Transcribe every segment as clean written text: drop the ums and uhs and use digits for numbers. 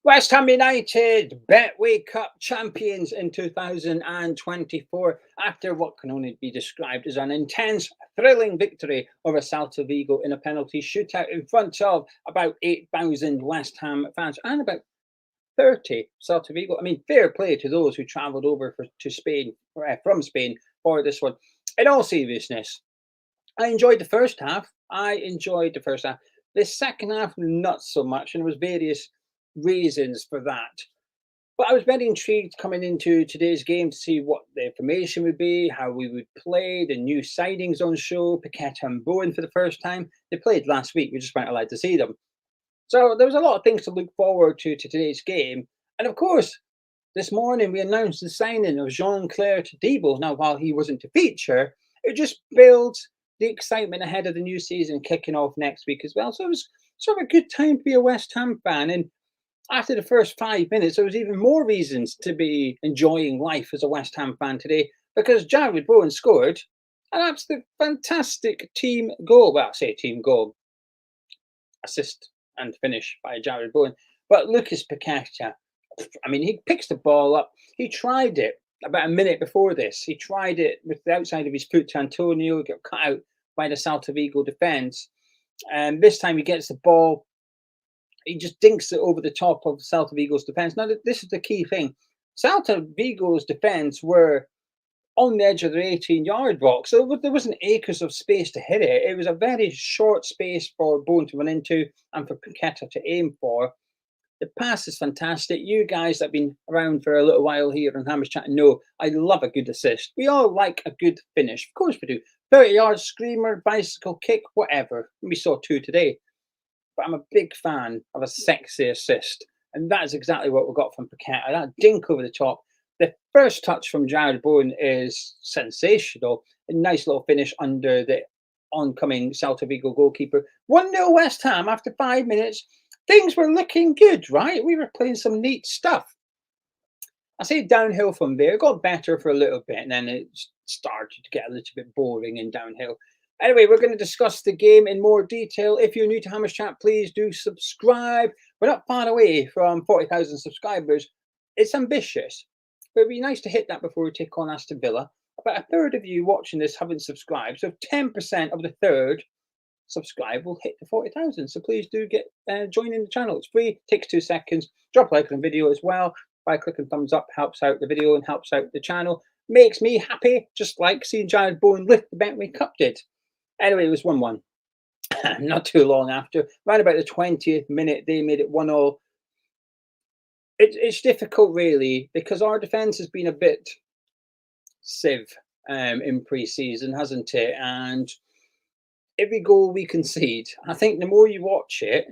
West Ham United, Betway Cup champions in 2024 after what can only be described as an intense, thrilling victory over Celta Vigo in a penalty shootout in front of about 8,000 West Ham fans and about 30 Celta Vigo. I mean, fair play to those who travelled over to Spain, from Spain for this one. In all seriousness, I enjoyed the first half. The second half, not so much, and there was various reasons for that. But I was very intrigued coming into today's game to see what the information would be, how we would play, the new signings on show, Paqueta and Bowen for the first time. They played last week, we just weren't allowed to see them. So there was a lot of things to look forward to today's game. And of course, this morning we announced the signing of Jean-Claire Todibo. Now, while he wasn't to feature, it just builds the excitement ahead of the new season kicking off next week as well. So it was sort of a good time to be a West Ham fan. And after the first 5 minutes, there was even more reasons to be enjoying life as a West Ham fan today because Jarrod Bowen scored an absolute fantastic team goal. Well, I say team goal, assist and finish by Jarrod Bowen. But Lucas Paqueta, I mean, he picks the ball up. He tried it about a minute before this. He tried it with the outside of his foot to Antonio, got cut out by the Celta Vigo defence. And this time he gets the ball. He just dinks it over the top of Celta Vigo's defence. Now, this is the key thing. Celta Vigo's defence were on the edge of their 18-yard box, so there wasn't acres of space to hit it. It was a very short space for Bowen to run into and for Paqueta to aim for. The pass is fantastic. You guys that have been around for a little while here on Hammers Chat know I love a good assist. We all like a good finish. Of course we do. 30-yard screamer, bicycle kick, whatever. We saw two today. But I'm a big fan of a sexy assist. And that is exactly what we got from Paqueta. That dink over the top. The first touch from Jarrod Bowen is sensational. A nice little finish under the oncoming Celta Vigo goalkeeper. 1-0 West Ham after 5 minutes. Things were looking good, right? We were playing some neat stuff. I say downhill from there. It got better for a little bit, and then it started to get a little bit boring and downhill. Anyway, we're going to discuss the game in more detail. If you're new to Hammers Chat, please do subscribe. We're not far away from 40,000 subscribers. It's ambitious, but it'd be nice to hit that before we take on Aston Villa. About a third of you watching this haven't subscribed, so 10% of the third subscribe will hit the 40,000. So please do get joining the channel. It's free, takes 2 seconds. Drop a like on the video as well. By clicking thumbs up helps out the video and helps out the channel. Makes me happy, just like seeing Jarrod Bowen lift the Betway Cup did. Anyway, it was 1-1. Not too long after, right about the 20th minute, they made it 1-0. It's difficult, really, because our defence has been a bit sieve in pre-season, hasn't it? And every goal we concede, I think the more you watch it,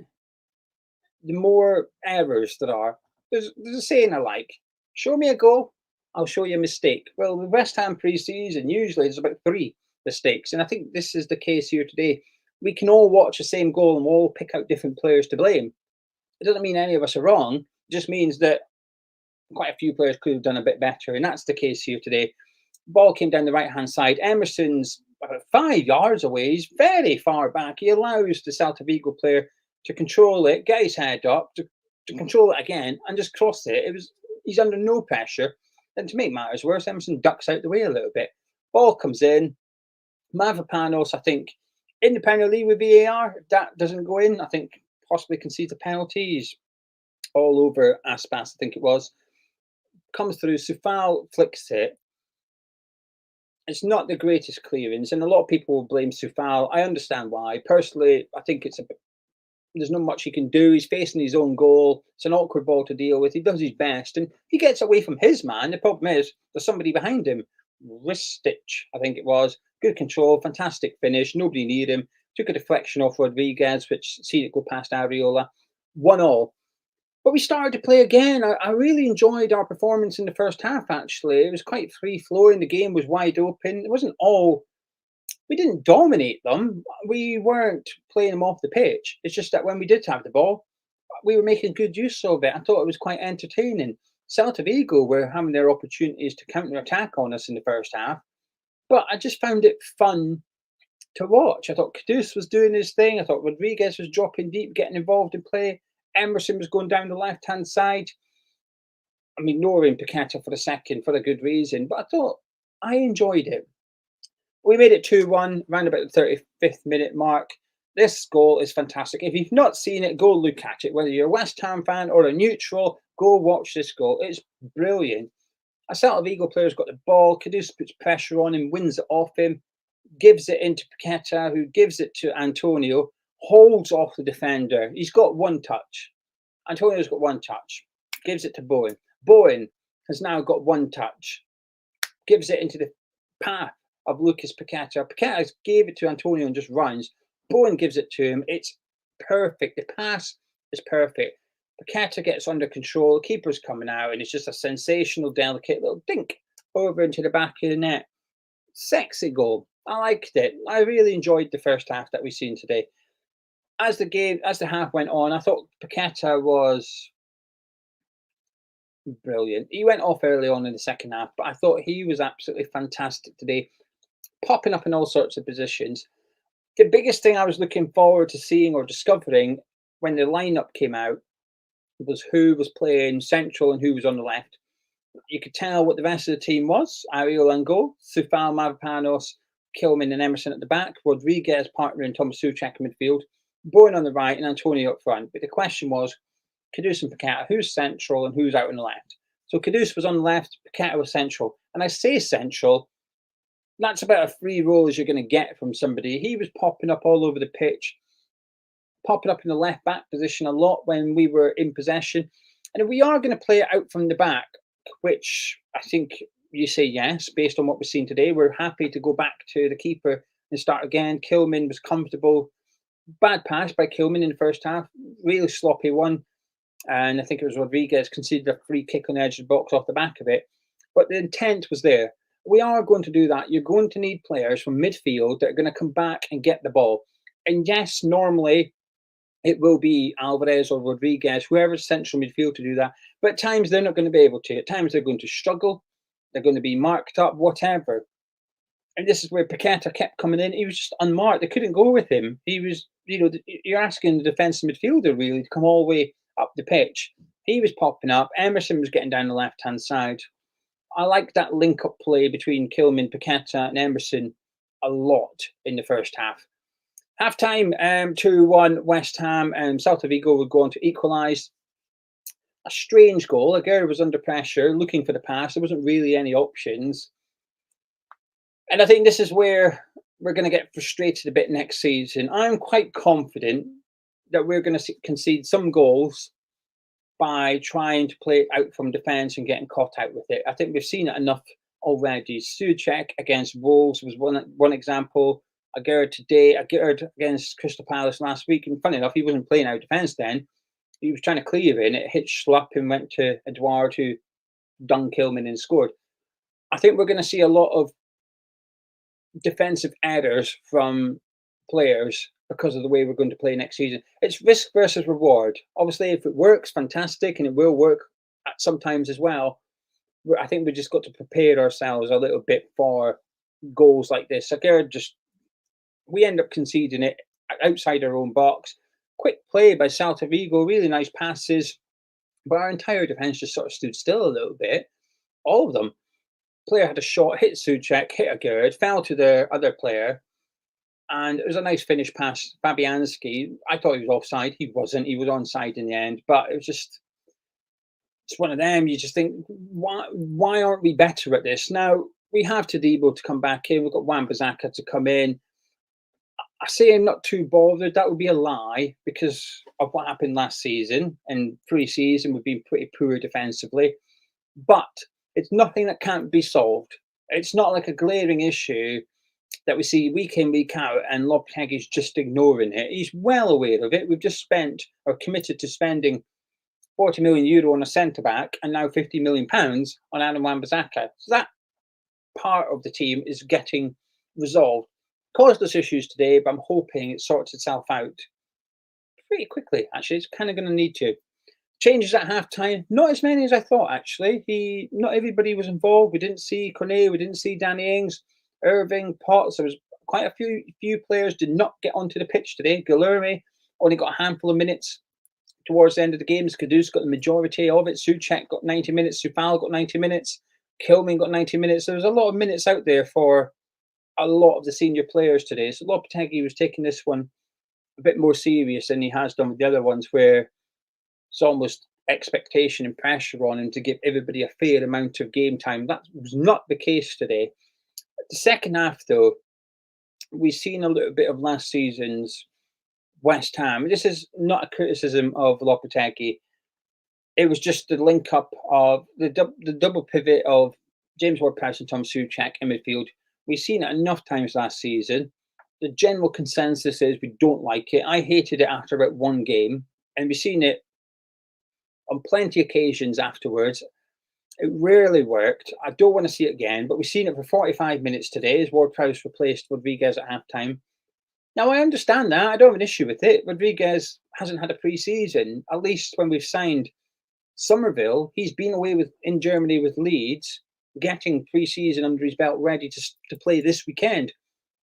the more errors there are. There's a saying I like: show me a goal, I'll show you a mistake. Well, with West Ham pre-season, usually there's about 3 mistakes, and I think this is the case here today. We can all watch the same goal and we'll all pick out different players to blame. It doesn't mean any of us are wrong. It just means that quite a few players could have done a bit better, and that's the case here today. Ball came down the right-hand side. Emerson's about 5 yards away. He's very far back. He allows the Celta Vigo player to control it, get his head up, to control it again, and just cross it. He's under no pressure. And to make matters worse, Emerson ducks out the way a little bit. Ball comes in. Mavropanos, I think, in the penalty with VAR, if that doesn't go in, I think possibly concedes a penalty. He's all over Aspas, I think it was. Comes through, Soufal flicks it. It's not the greatest clearance, and a lot of people will blame Soufal. I understand why. Personally, I think there's not much he can do. He's facing his own goal. It's an awkward ball to deal with. He does his best, and he gets away from his man. The problem is there's somebody behind him. Wrist stitch, I think it was. Good control, fantastic finish. Nobody near him. Took a deflection off Rodriguez, which seen it go past Areola. 1-1. But we started to play again. I really enjoyed our performance in the first half, actually. It was quite free-flowing. The game was wide open. It wasn't all... We didn't dominate them. We weren't playing them off the pitch. It's just that when we did have the ball, we were making good use of it. I thought it was quite entertaining. Celta Vigo were having their opportunities to counter-attack on us in the first half. But I just found it fun to watch. I thought Kudus was doing his thing. I thought Rodriguez was dropping deep, getting involved in play. Emerson was going down the left-hand side. I'm ignoring Paqueta for a second for a good reason, but I thought I enjoyed it. We made it 2-1 around about the 35th minute mark. This goal is fantastic. If you've not seen it, go look at it. Whether you're a West Ham fan or a neutral, go watch this goal. It's brilliant. A Celta Vigo player's got the ball. Kudus puts pressure on him, wins it off him, gives it into Paqueta, who gives it to Antonio, holds off the defender. He's got one touch. Antonio's got one touch. Gives it to Bowen. Bowen has now got one touch. Gives it into the path of Lucas Paqueta. Paqueta gave it to Antonio and just runs. Bowen gives it to him. It's perfect. The pass is perfect. Paqueta gets under control. The keeper's coming out, and it's just a sensational, delicate little dink over into the back of the net. Sexy goal. I liked it. I really enjoyed the first half that we've seen today. As the half went on, I thought Paqueta was brilliant. He went off early on in the second half, but I thought he was absolutely fantastic today, popping up in all sorts of positions. The biggest thing I was looking forward to seeing or discovering when the lineup came out was who was playing central and who was on the left. You could tell what the rest of the team was. Ariel and goal, Sufal, Mavropanos, Kilman and Emerson at the back, Rodriguez, partner and Thomas Souček in midfield, Bowen on the right and Antonio up front. But the question was, Kudus and Paqueta, who's central and who's out on the left? So Kudus was on the left, Paqueta was central. And I say central, that's about as free role as you're going to get from somebody. He was popping up all over the pitch, popping up in the left back position a lot when we were in possession. And if we are going to play it out from the back, which I think you say yes, based on what we've seen today, we're happy to go back to the keeper and start again. Kilman was comfortable. Bad pass by Kilman in the first half, really sloppy one. And I think it was Rodriguez conceded a free kick on the edge of the box off the back of it. But the intent was there. We are going to do that. You're going to need players from midfield that are going to come back and get the ball. And yes, normally it will be Alvarez or Rodriguez, whoever's central midfield to do that. But at times they're not going to be able to. At times they're going to struggle. They're going to be marked up, whatever. And this is where Paqueta kept coming in. He was just unmarked. They couldn't go with him. He was, you're asking the defensive midfielder really to come all the way up the pitch. He was popping up. Emerson was getting down the left-hand side. I like that link-up play between Kilman, Paqueta and Emerson a lot in the first half. Half-time, 2-1 West Ham and Celta Vigo would go on to equalise. A strange goal. Aguirre was under pressure, looking for the pass. There wasn't really any options. And I think this is where we're going to get frustrated a bit next season. I'm quite confident that we're going to concede some goals by trying to play it out from defence and getting caught out with it. I think we've seen it enough already. Souček against Wolves was one example. Aguirre today, Aguirre against Crystal Palace last week. And funny enough, he wasn't playing out defence then. He was trying to clear in. It hit Schlupp and went to Edouard, who done Kilman and scored. I think we're going to see a lot of defensive errors from players because of the way we're going to play next season. It's risk versus reward. Obviously, if it works, fantastic, and it will work at sometimes as well. I think we just got to prepare ourselves a little bit for goals like this. Aguirre we end up conceding it outside our own box. Quick play by Celta Vigo, really nice passes, but our entire defence just sort of stood still a little bit. All of them. Player had a shot, hit Souček, hit Aguirre, fell to the other player, and it was a nice finish past Fabianski. I thought he was offside. He wasn't. He was onside in the end, but it was just, it's one of them. You just think, why aren't we better at this? Now, we have Todibo to come back in. We've got Wan-Bissaka to come in. I say I'm not too bothered. That would be a lie because of what happened last season, and pre-season we've been pretty poor defensively. But it's nothing that can't be solved. It's not like a glaring issue that we see week in, week out, and Lopetegui's just ignoring it. He's well aware of it. We've just spent or committed to spending €40 million on a centre-back and now £50 million on Adam Wan-Bissaka. So that part of the team is getting resolved. Caused us issues today, but I'm hoping it sorts itself out pretty quickly, actually. It's kind of going to need to. Changes at half-time, not as many as I thought, actually. Not everybody was involved. We didn't see Cornet, we didn't see Danny Ings, Irving, Potts. There was quite a few players did not get onto the pitch today. Guilherme only got a handful of minutes. towards the end of the games. Kudus got the majority of it. Souček got 90 minutes. Sufal got 90 minutes. Kilman got 90 minutes. There was a lot of minutes out there for a lot of the senior players today. So Lopetegui was taking this one a bit more serious than he has done with the other ones, where it's almost expectation and pressure on him to give everybody a fair amount of game time. That was not the case today. The second half, though, we've seen a little bit of last season's West Ham. This is not a criticism of Lopetegui. It was just the link up of the double pivot of James Ward-Prowse and Tom Souček in midfield. We've seen it enough times last season. The general consensus is we don't like it. I hated it after about one game, and we've seen it on plenty of occasions afterwards. It rarely worked. I don't want to see it again, but we've seen it for 45 minutes today as Ward-Prowse replaced Rodriguez at halftime. Now, I understand that. I don't have an issue with it. Rodriguez hasn't had a pre-season. At least when we've signed Somerville, he's been away in Germany with Leeds, getting pre-season under his belt, ready to play this weekend.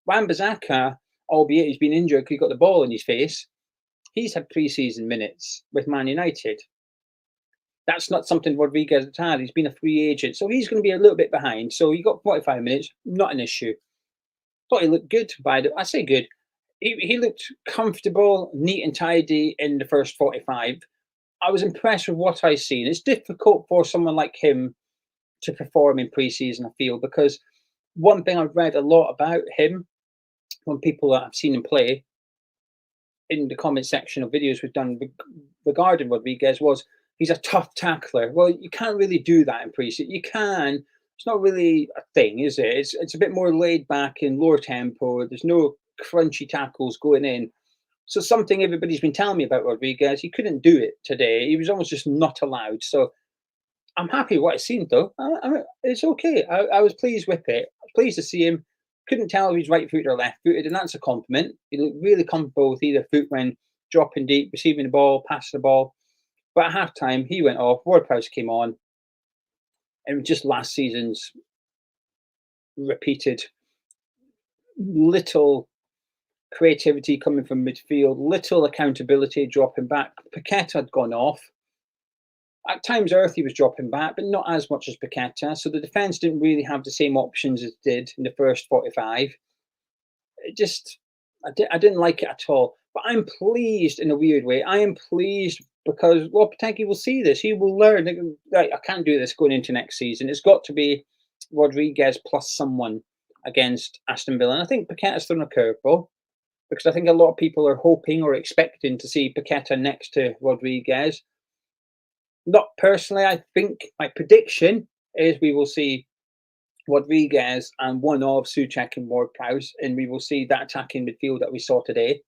Wan-Bissaka, albeit he's been injured because he got the ball in his face, he's had pre-season minutes with Man United. That's not something Rodriguez has had. He's been a free agent, so he's going to be a little bit behind. So he got 45 minutes, not an issue. Thought he looked good. I say good. He looked comfortable, neat and tidy in the first 45. I was impressed with what I've seen. It's difficult for someone like him to perform in pre-season, I feel, because one thing I've read a lot about him from people that I've seen him play in the comment section of videos we've done regarding Rodriguez was he's a tough tackler. Well, you can't really do that in pre-season. You can. It's not really a thing, is it? It's a bit more laid back and lower tempo. There's no crunchy tackles going in. So something everybody's been telling me about Rodriguez, he couldn't do it today. He was almost just not allowed. So I'm happy with what I've seen, though. It's okay. I was pleased with it. I was pleased to see him. Couldn't tell if he's right-footed or left-footed, and that's a compliment. He looked really comfortable with either foot when dropping deep, receiving the ball, passing the ball. But at halftime, he went off. Ward-Prowse came on. And just last season's repeated little creativity coming from midfield, little accountability dropping back. Paqueta had gone off. At times, Earthy was dropping back, but not as much as Paqueta. So the defence didn't really have the same options as it did in the first 45. I didn't like it at all. But I'm pleased in a weird way. I am pleased because Lopetegui will see this. He will learn. Right, I can't do this going into next season. It's got to be Rodriguez plus someone against Aston Villa. And I think Paqueta's thrown a curveball because I think a lot of people are hoping or expecting to see Paqueta next to Rodriguez. Not personally, I think my prediction is we will see Rodriguez and one of Souček and Ward-Prowse, and we will see that attacking midfield that we saw today.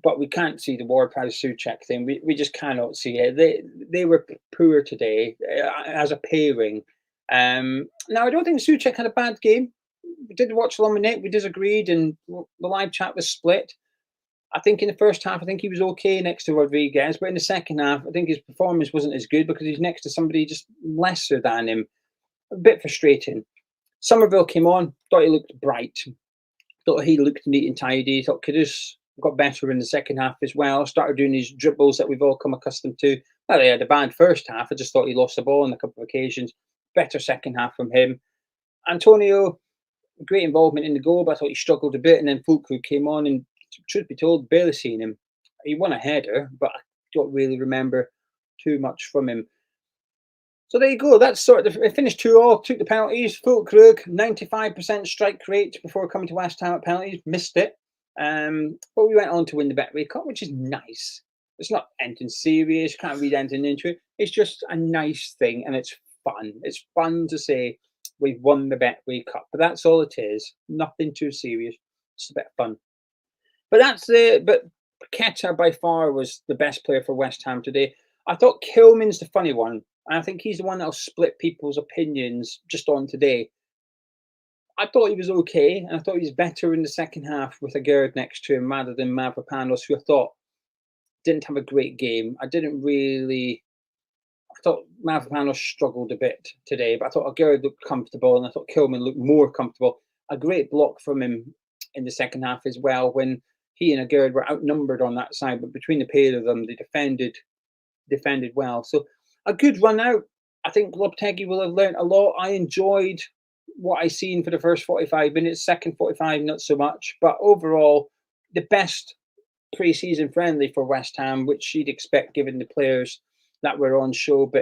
But we can't see the Ward-Prowse Souček thing. We just cannot see it. They were poor today as a pairing. Now, I don't think Souček had a bad game. We did watch along with Nick. We disagreed, and the live chat was split. I think in the first half, I think he was okay next to Rodriguez. But in the second half, I think his performance wasn't as good because he's next to somebody just lesser than him. A bit frustrating. Somerville came on. Thought he looked bright. Thought he looked neat and tidy. Thought Kudus got better in the second half as well. Started doing his dribbles that we've all come accustomed to. Well, he had a bad first half. I just thought he lost the ball on a couple of occasions. Better second half from him. Antonio, great involvement in the goal, but I thought he struggled a bit. And then Fulkrug came on, and truth be told, barely seen him. He won a header, but I don't really remember too much from him. So there you go. That's sort of it. Finished 2-2, took the penalties. Fulkrug, 95% strike rate before coming to West Ham at penalties. Missed it. But we went on to win the Betway Cup, which is nice. It's not anything serious. Can't read anything into it. It's just a nice thing, and it's fun. It's fun to say we've won the Betway Cup, but that's all it is. Nothing too serious. It's a bit of fun. But that's it. But Paqueta by far was the best player for West Ham today. I thought Kilman's the funny one. And I think he's the one that'll split people's opinions just on today. I thought he was okay, and I thought he was better in the second half with a Gerd next to him rather than Mavropanos, who I thought didn't have a great game. I thought Mavropanos struggled a bit today, but I thought Gerd looked comfortable, and I thought Kilman looked more comfortable. A great block from him in the second half as well when he and Agard were outnumbered on that side, but between the pair of them, they defended well. So a good run out. I think Lopetegui will have learnt a lot. I enjoyed what I seen for the first 45 minutes. Second 45, not so much. But overall, the best pre-season friendly for West Ham, which you'd expect given the players that were on show.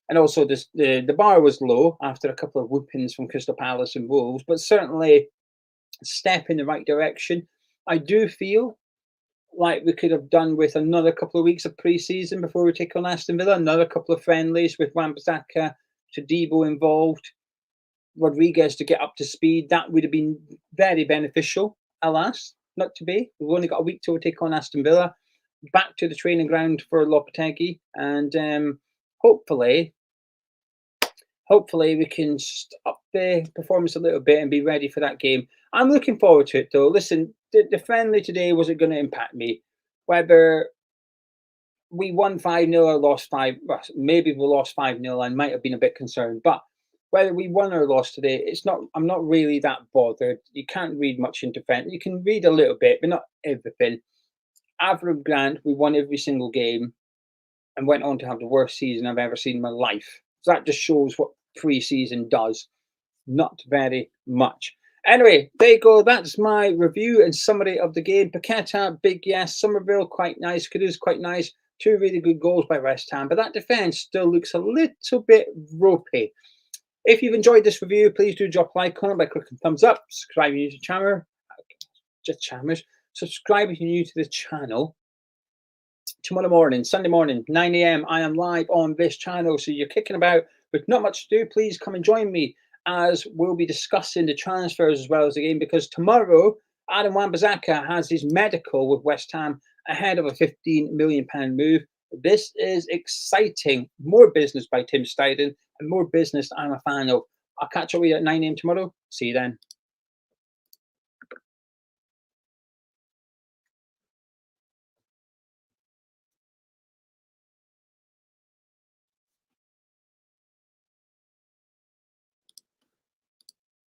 And also the bar was low after a couple of whoopings from Crystal Palace and Wolves, but certainly a step in the right direction. I do feel like we could have done with another couple of weeks of pre-season before we take on Aston Villa, another couple of friendlies with Wan-Bissaka, Todibo involved, Rodriguez to get up to speed. That would have been very beneficial. Alas, not to be. We've only got a week till we take on Aston Villa. Back to the training ground for Lopetegui, and hopefully we can up the performance a little bit and be ready for that game. I'm looking forward to it, though. Listen, the friendly today wasn't going to impact me. Whether we won 5-0 or lost 5, well, maybe we lost 5-0, I might have been a bit concerned. But whether we won or lost today, I'm not really that bothered. You can't read much into friendly. You can read a little bit, but not everything. Avram Grant, we won every single game and went on to have the worst season I've ever seen in my life. So that just shows what pre-season does. Not very much. Anyway, there you go. That's my review and summary of the game. Paqueta, big yes. Somerville, quite nice. Kudus, quite nice. 2 really good goals by West Ham. But that defence still looks a little bit ropey. If you've enjoyed this review, please do drop a like on it by clicking thumbs up. Subscribe if you're new to the channel. Subscribe if you're new to the channel. Tomorrow morning, Sunday morning, 9 a.m, I am live on this channel. So you're kicking about with not much to do. Please come and join me as we'll be discussing the transfers as well as the game, because tomorrow Adam Wan-Bissaka has his medical with West Ham ahead of a £15 million move. This is exciting. More business by Tim Steiden and more business I'm a fan of. I'll catch up with you at 9 a.m. tomorrow. See you then.